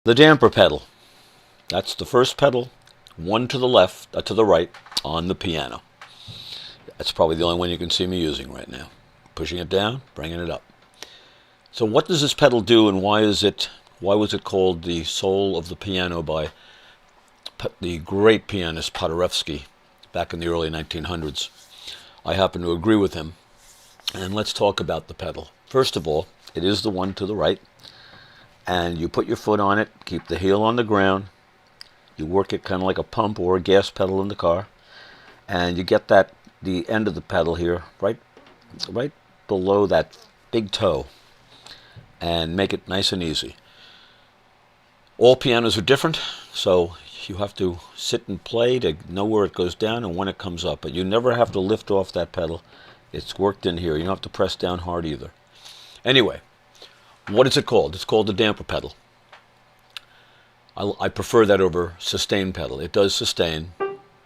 The damper pedal. That's the first pedal, one to the left, to the right, on the piano. That's probably the only one you can see me using right now. Pushing it down, bringing it up. So what does this pedal do, and why was it called the soul of the piano by the great pianist Paderewski back in the early 1900s? I happen to agree with him. And let's talk about the pedal. First of all, it is the one to the right. And you put your foot on it, keep the heel on the ground. You work it kind of like a pump or a gas pedal in the car. And you get the end of the pedal here, right below that big toe. And make it nice and easy. All pianos are different, so you have to sit and play to know where it goes down and when it comes up. But you never have to lift off that pedal. It's worked in here. You don't have to press down hard either. Anyway, what is it called? It's called the damper pedal. I prefer that over sustain pedal. It does sustain.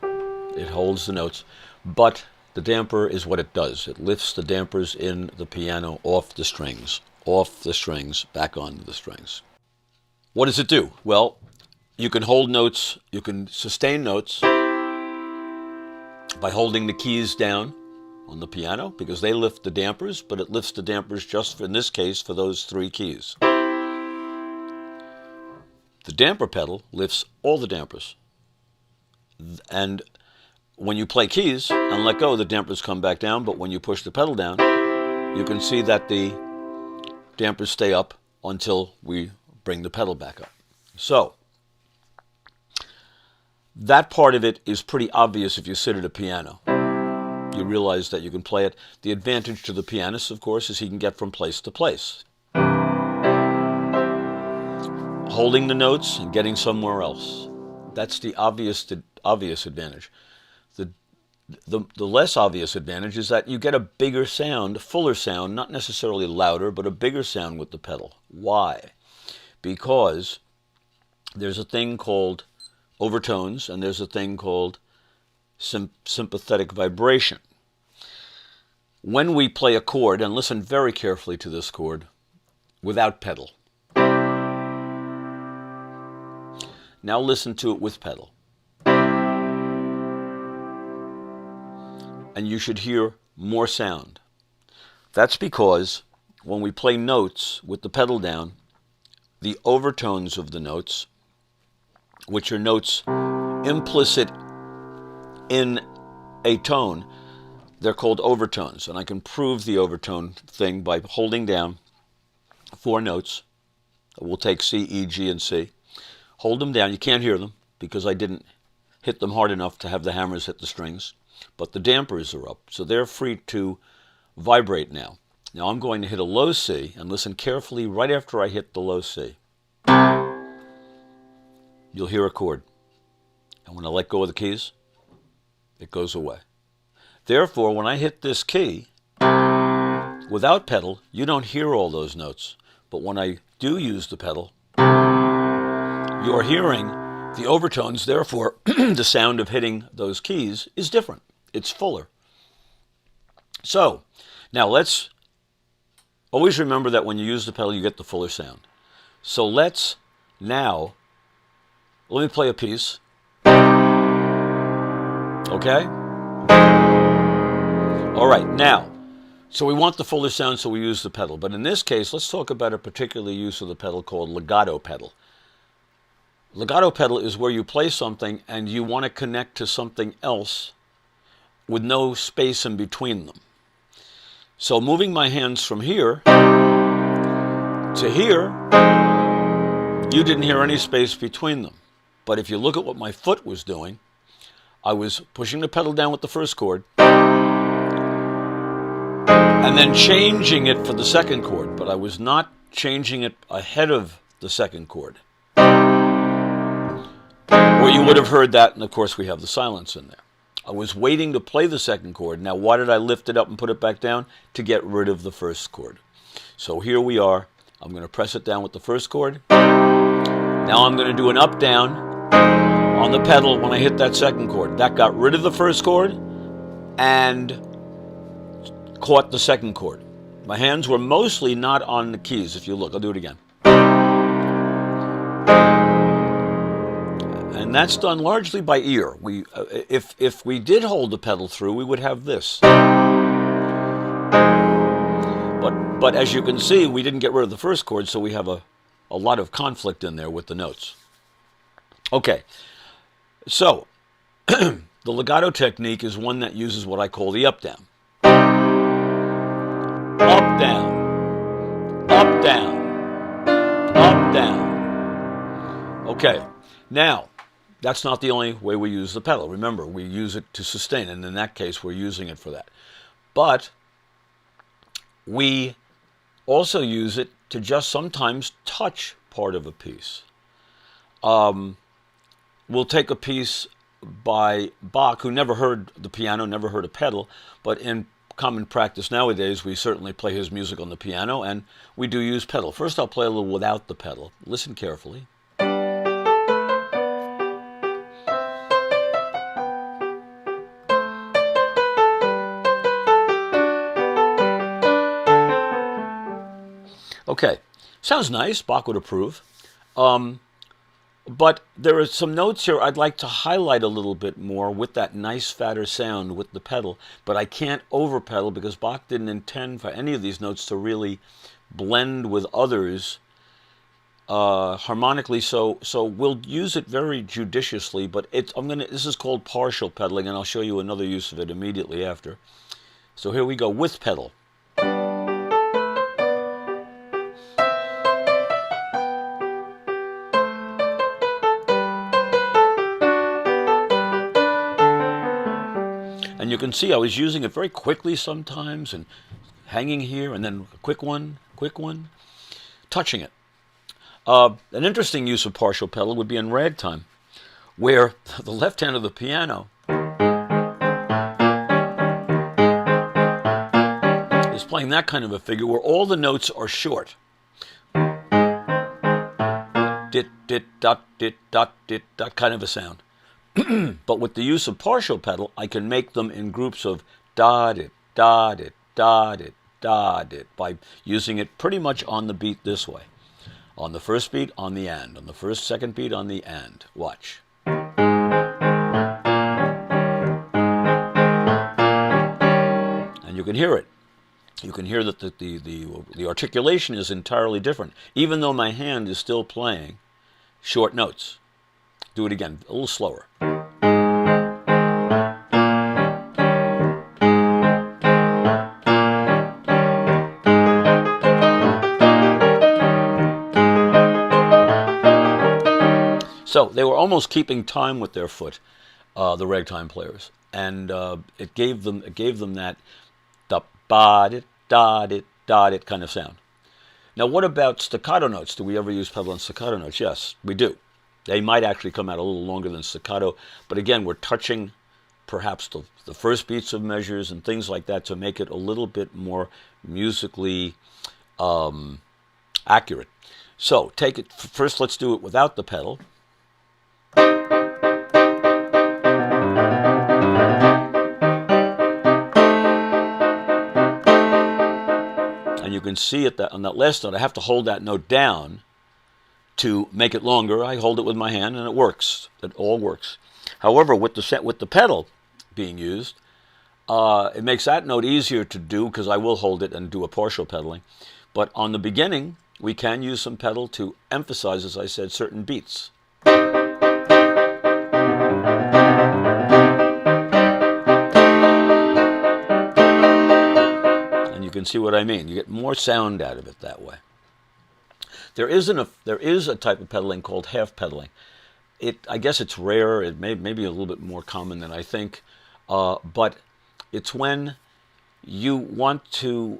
It holds the notes. But the damper is what it does. It lifts the dampers in the piano off the strings, back onto the strings. What does it do? Well, you can hold notes, you can sustain notes by holding the keys down on the piano, because they lift the dampers, but it lifts the dampers just for, in this case, for those 3 keys. The damper pedal lifts all the dampers. And when you play keys and let go, the dampers come back down, but when you push the pedal down, you can see that the dampers stay up until we bring the pedal back up. So, that part of it is pretty obvious if you sit at a piano. You realize that you can play it. The advantage to the pianist, of course, is he can get from place to place, holding the notes and getting somewhere else. That's the obvious advantage. The less obvious advantage is that you get a bigger sound, a fuller sound, not necessarily louder, but a bigger sound with the pedal. Why? Because there's a thing called overtones, and there's a thing called sympathetic vibration. When we play a chord, and listen very carefully to this chord, without pedal. Now listen to it with pedal. And you should hear more sound. That's because when we play notes with the pedal down, the overtones of the notes, which are notes implicit in a tone, they're called overtones. And I can prove the overtone thing by holding down 4 notes. We'll take C, E, G, and C. Hold them down. You can't hear them because I didn't hit them hard enough to have the hammers hit the strings. But the dampers are up, so they're free to vibrate now. Now I'm going to hit a low C, and listen carefully right after I hit the low C. You'll hear a chord. And when I let go of the keys, it goes away. Therefore, when I hit this key, without pedal, you don't hear all those notes. But when I do use the pedal, you're hearing the overtones. Therefore, the sound of hitting those keys is different. It's fuller. So, now let's always remember that when you use the pedal, you get the fuller sound. So let me play a piece. Okay? All right, now, so we want the fuller sound, so we use the pedal. But in this case, let's talk about a particular use of the pedal called legato pedal. Legato pedal is where you play something and you want to connect to something else with no space in between them. So moving my hands from here to here, you didn't hear any space between them. But if you look at what my foot was doing, I was pushing the pedal down with the first chord and then changing it for the second chord, but I was not changing it ahead of the second chord. Or you would have heard that, and of course we have the silence in there. I was waiting to play the second chord. Now why did I lift it up and put it back down? To get rid of the first chord. So here we are. I'm going to press it down with the first chord. Now I'm going to do an up-down on the pedal when I hit that second chord. That got rid of the first chord and caught the second chord. My hands were mostly not on the keys. If you look, I'll do it again. And that's done largely by ear. If we did hold the pedal through, we would have this. But as you can see, we didn't get rid of the first chord, so we have a lot of conflict in there with the notes. Okay, so the legato technique is one that uses what I call the up-down. Up-down, up-down, up-down. Okay, now, that's not the only way we use the pedal. Remember, we use it to sustain, and in that case, we're using it for that. But we also use it to just sometimes touch part of a piece. We'll take a piece by Bach, who never heard the piano, never heard a pedal, but in common practice nowadays, we certainly play his music on the piano, and we do use pedal. First, I'll play a little without the pedal. Listen carefully. Okay, sounds nice. Bach would approve. But there are some notes here I'd like to highlight a little bit more with that nice fatter sound with the pedal, but I can't over pedal because Bach didn't intend for any of these notes to really blend with others harmonically, so we'll use it very judiciously, but this is called partial pedaling, and I'll show you another use of it immediately after. So here we go with pedal. And you can see I was using it very quickly sometimes and hanging here and then a quick one, touching it. An interesting use of partial pedal would be in ragtime, where the left hand of the piano is playing that kind of a figure where all the notes are short. Dit, dit, dot, that kind of a sound. But with the use of partial pedal, I can make them in groups of da-dit, da-dit, da-dit, da-dit by using it pretty much on the beat this way. On the first beat, on the and. On the first, second beat, on the and. Watch. And you can hear it. You can hear that the articulation is entirely different, even though my hand is still playing short notes. Do it again, a little slower. So they were almost keeping time with their foot, the ragtime players, and it gave them that da ba dit da dit da dit kind of sound. Now, what about staccato notes? Do we ever use pedal on staccato notes? Yes, we do. They might actually come out a little longer than staccato, but again, we're touching perhaps the first beats of measures and things like that to make it a little bit more musically accurate. So take it first. Let's do it without the pedal. And you can see it on that last note, I have to hold that note down to make it longer. I hold it with my hand, and it works. It all works. However, with the pedal being used, it makes that note easier to do because I will hold it and do a partial pedaling. But on the beginning, we can use some pedal to emphasize, as I said, certain beats. And you can see what I mean. You get more sound out of it that way. There is a type of pedaling called half pedaling. I guess it's rare. It may be a little bit more common than I think, but it's when you want to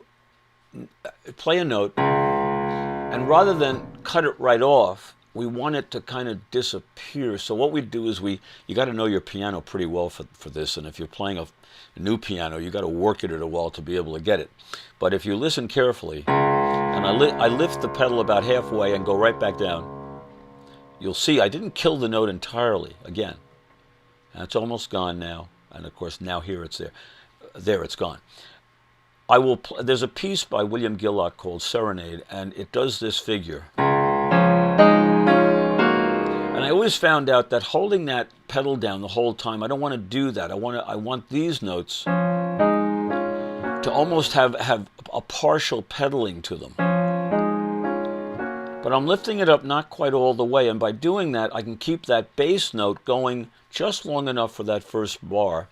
play a note, and rather than cut it right off, we want it to kind of disappear. So what we do is you got to know your piano pretty well for this, and if you're playing a new piano, you got to work at it a while to be able to get it. But if you listen carefully, and I lift the pedal about halfway and go right back down, you'll see I didn't kill the note entirely again. And it's almost gone now. And of course, now here it's there. There it's gone. There's a piece by William Gillock called Serenade, and it does this figure. And I always found out that holding that pedal down the whole time, I don't want to do that. I want these notes to almost have a partial pedaling to them. But I'm lifting it up not quite all the way, and by doing that, I can keep that bass note going just long enough for that first bar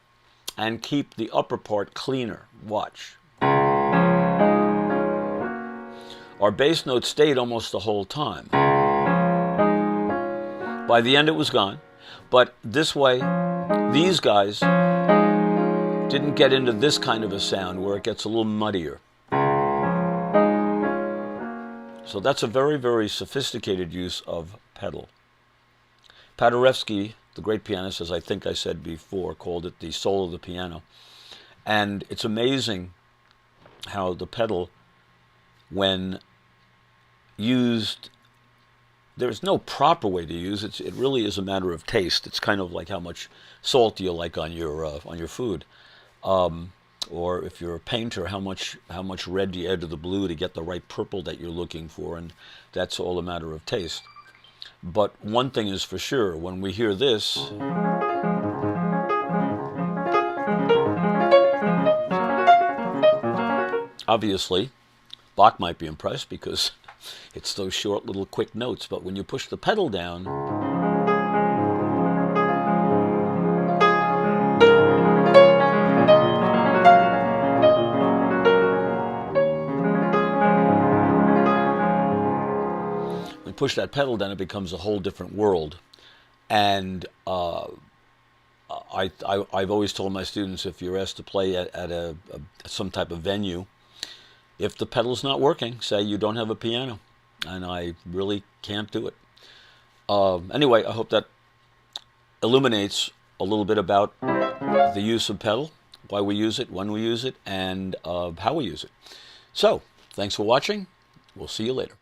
and keep the upper part cleaner. Watch. Our bass note stayed almost the whole time. By the end, it was gone. But this way, these guys didn't get into this kind of a sound where it gets a little muddier. So that's a very, very sophisticated use of pedal. Paderewski, the great pianist, as I think I said before, called it the soul of the piano. And it's amazing how the pedal, when used, there's no proper way to use it. It really is a matter of taste. It's kind of like how much salt you like on your food. Or if you're a painter, how much red do you add to the blue to get the right purple that you're looking for, and that's all a matter of taste. But one thing is for sure, when we hear this, obviously, Bach might be impressed because it's those short little quick notes, but when you push the pedal down, push that pedal down, it becomes a whole different world. And I've always told my students, if you're asked to play at some type of venue, if the pedal's not working, say you don't have a piano, and I really can't do it. Anyway, I hope that illuminates a little bit about the use of pedal, why we use it, when we use it, and how we use it. So, thanks for watching. We'll see you later.